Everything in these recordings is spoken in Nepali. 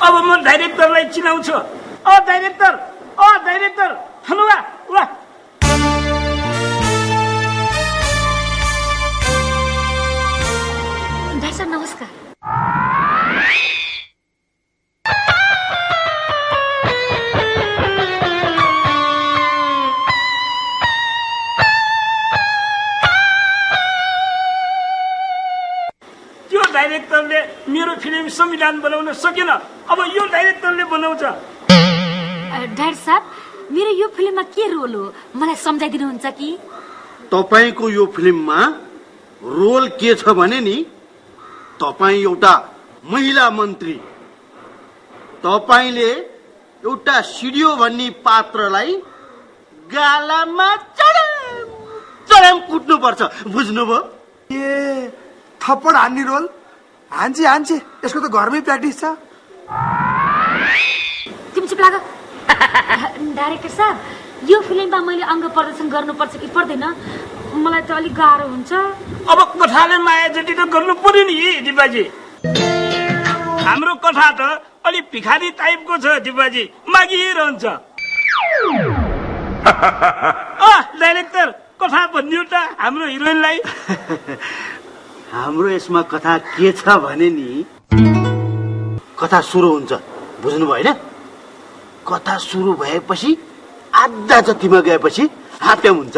अब म डाइरेक्टरलाई चिनाउँछु। डाइरेक्टर थलुवा वा। सर नमस्कार। त्यो डाइरेक्टरले मेरो फिल्म संविधान बनाउन सकेन, अब यो डाइरेक्टरले बनाउँछ। डाइरेक्टर साहब, मेरो यो फिल्ममा के रोल हो मलाई सम्झाइदिनुहुन्छ कि? तपाईको यो फिल्ममा रोल के छ भने नि, तपाई एउटा महिला मन्त्री, तपाईले एउटा सिडियो भन्ने पात्रलाई गालामा चढाम कुट्नु पर्छ, बुझ्नुभयो? ए थप्पड हान्ने रोल? हान्छे यसको त घरमै प्र्याक्टिस छ। तिमी चुप लाग। डाइरेक्टर साहब, यो फिल्ममा मैले अङ्ग प्रदर्शन गर्नुपर्छ कि पर्दैन? मलाई त अलिक गाह्रो हुन्छ। अब कथाले माया जति त गर्नु पर्यो नि दिपाजी। हाम्रो कथा त अलिक भिखारी टाइपको छ दिपाजी, मागिरहन्छ। डाइरेक्टर कथा भनिदिउ त हाम्रो हिरोइनलाई। हाम्रो यसमा कथा के छ भने नि, कथा सुरु हुन्छ, बुझ्नुभयो होइन? कथा सुरु भएपछि आधा जतिमा गएपछि हात्याम हुन्छ।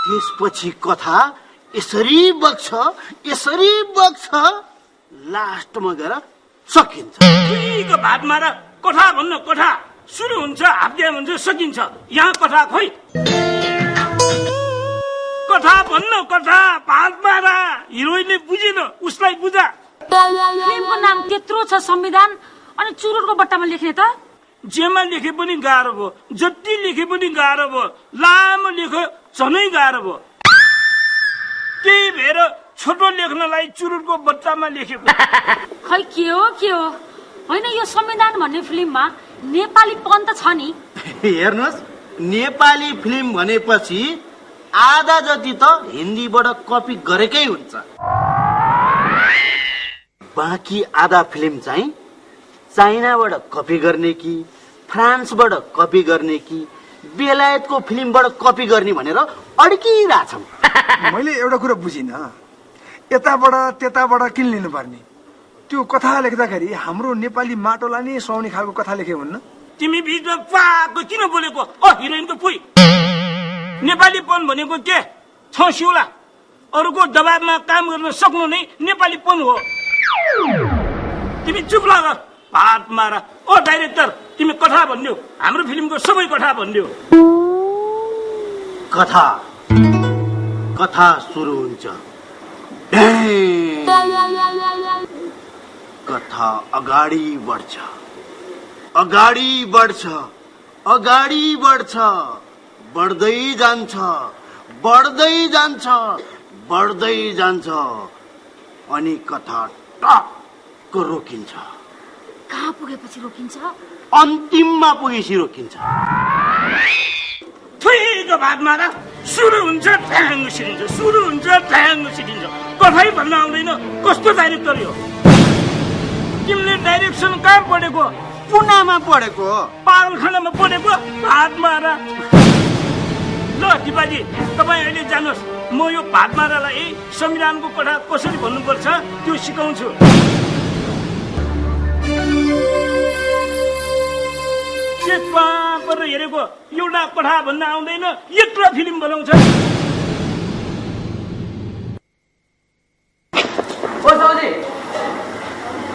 त्यसपछि कथा यसरी बग्छ लास्टमा गएर सकिन्छ। भात मार कथा भन्न, कथा सुरु हुन्छ, हात्याम हुन्छ, सकिन्छ। यहाँ कथा खोइ, कथा भन्न, कथा भात मारा। हिरोइनले बुझेन, उसलाई बुझा। फिल्मको नाम त्यत्रो छ संविधान, अनि चुरोटको बट्टामा लेख्ने त? जेमा लेखे पनि गाह्रो भयो, जति लेखे पनि गाह्रो भयो, लामो लेख्यो झनै गाह्रो भयो। त्यही भएर छोटो लेख्नलाई चुरोटको बट्टामा लेखेको। खै के हो होइन? यो संविधान भन्ने फिल्ममा नेपालीपन त छ नि। हेर्नुहोस्, नेपाली फिल्म भनेपछि आधा जति त हिन्दीबाट कपी गरेकै हुन्छ, बाँकी आधा फिल्म चाहिँ चाइनाबाट कपी गर्ने कि फ्रान्सबाट कपी गर्ने कि बेलायतको फिल्मबाट कपी गर्ने भनेर अड्किरहेछौँ। मैले एउटा कुरा बुझिन, यताबाट त्यताबाट किन लिनुपर्ने? त्यो कथा लेख्दाखेरि हाम्रो नेपाली माटोलाई नै सुहाउने खालको कथा लेख्यो भन्न। तिमी बिचमा पाको किन बोलेको? हिरोइनको पुइ। नेपालीपन भनेको के? छसिउला अरूको दबाबमा काम गर्न सक्नु नै नेपालीपन हो। तिमी चुप लाग, भात मारा। डाइरेक्टर, तिमी कथा भन्दियो, हाम्रो फिल्मको सबै कथा भन्दियो। कथा सुरु हुन्छ, कथा अगाडि बढ्छ, बढ्दै जान्छ अनि कथा टक्क रोकिन्छ। कहाँ पुगेपछि रोकिन्छ? अन्तिममा पुगेपछि रोकिन्छ। ठिक भात मारा। सुरु हुन्छ, ठ्याङ्ग सिरिन्छ, सुरु हुन्छ, ठ्याङ्ग सिरिन्छ। कथै भन्न आउँदैन। कस्तो डाइरेक्टर हो? तिमीले डाइरेक्सन कहाँ पढेको? पुनामा पढेको, पागलखानामा पढेको। भात मारा। ल दिपाजी, तपाईँ अहिले जानुहोस्, म यो भात मारालाई संविधानको कथा कसरी भन्नुपर्छ त्यो सिकाउँछु। हेरेको एउटा कथा भन्न आउँदैन, यत्रो फिल्म बनाउँछ।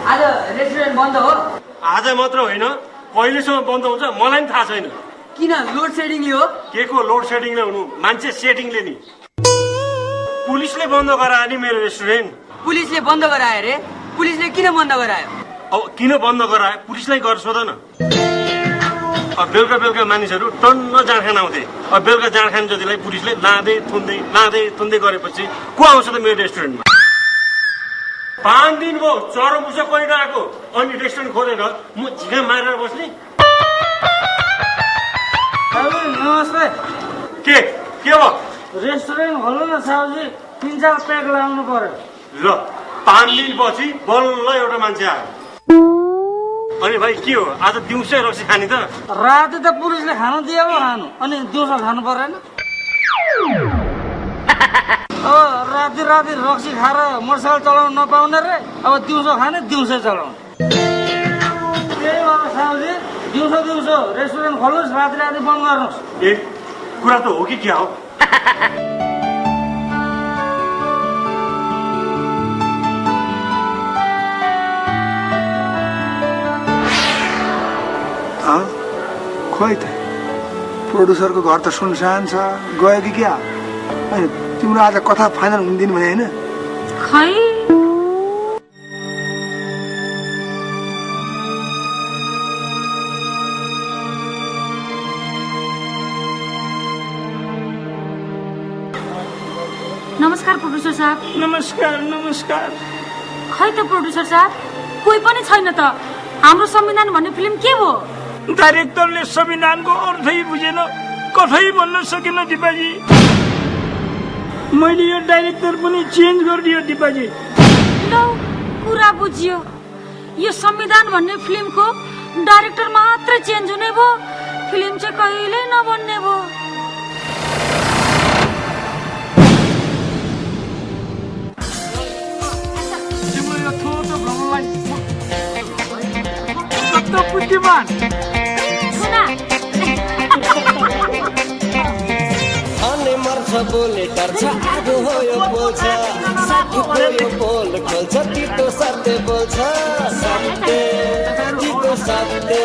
आज रेस्टुरेन्ट बन्द हो? आज मात्र होइन, कहिलेसम्म बन्द हुन्छ मलाई पनि थाहा छैन। किन? लोड सेडिङले हो? के को लोड सेडिङले हुनु? मान्छे सेटिङले नि। पुलिसले बन्द गरायो नि मेरो रेस्टुरेन्ट। पुलिसले बन्द गरायो रे? पुलिसले किन बन्द गरायो? अब किन बन्द गरायो पुलिसलाई गएर सोध न। अब बेलुका मानिसहरू टन्न जाँड खान आउँथे। अब बेलुका जाँड खान जतिलाई पुलिसले लाँदै थुन्दै गरेपछि को आउँछ त मेरो रेस्टुरेन्टमा? 5 दिन भयो चरोमुसो गरिरहेको, अनि रेस्टुरेन्ट खोलेर म झिका मारेर बस्ने? नमस्ते। के हो? रेस्टुरेन्ट खोल्नु न साहुजी, 3-4 प्याक लाउनु पर्यो। ल 5 दिनपछि बल्ल एउटा मान्छे आयो। अनि भाइ के हो आज दिउँसै रक्सी खाने त राति त पुलिसले खानु दिए पो खानु अनि दिउँसो खानु परेन राति राति रक्सी खाएर मोटरसाइकल चलाउनु नपाउने रे अब दिउँसो खाने दिउँसै चलाउने त्यही भएर साहुजी दिउँसो रेस्टुरेन्ट खोल्नुहोस् राति राति बन्द गर्नुहोस् ए कुरा त हो कि क्या हो खोइ त प्रोड्युसरको घर त सुनसान छ गयो कि क्या होइन तिम्रो आज कथा फाइनल हुन दिनु भने होइन खै नमस्कार प्रोड्युसर साहब नमस्कार नमस्कार खै त प्रोड्युसर साहब कोही पनि छैन त हाम्रो संविधान भन्ने फिल्म के हो डाइरेक्टरले संविधानको अर्थै बुझेन कथै भन्न सकेन दिपाजी मैले यो डाइरेक्टर पनि चेन्ज गरिदियो दिपाजी लौ कुरा बुझियो यो संविधान भन्ने फिल्मको डाइरेक्टर मात्र चेन्ज हुने भो फिल्म चाहिँ कहिल्यै नबन्ने भो तिम्रो यो छोटो भ्रमणलाई कस्तो बुद्धिमान सुना अनि मर्छ बोले टर्छ आगो हो यो बोल्छ साथीको यो बोल खोल्छ तितो सत्य बोल्छ सत्य तितो सत्य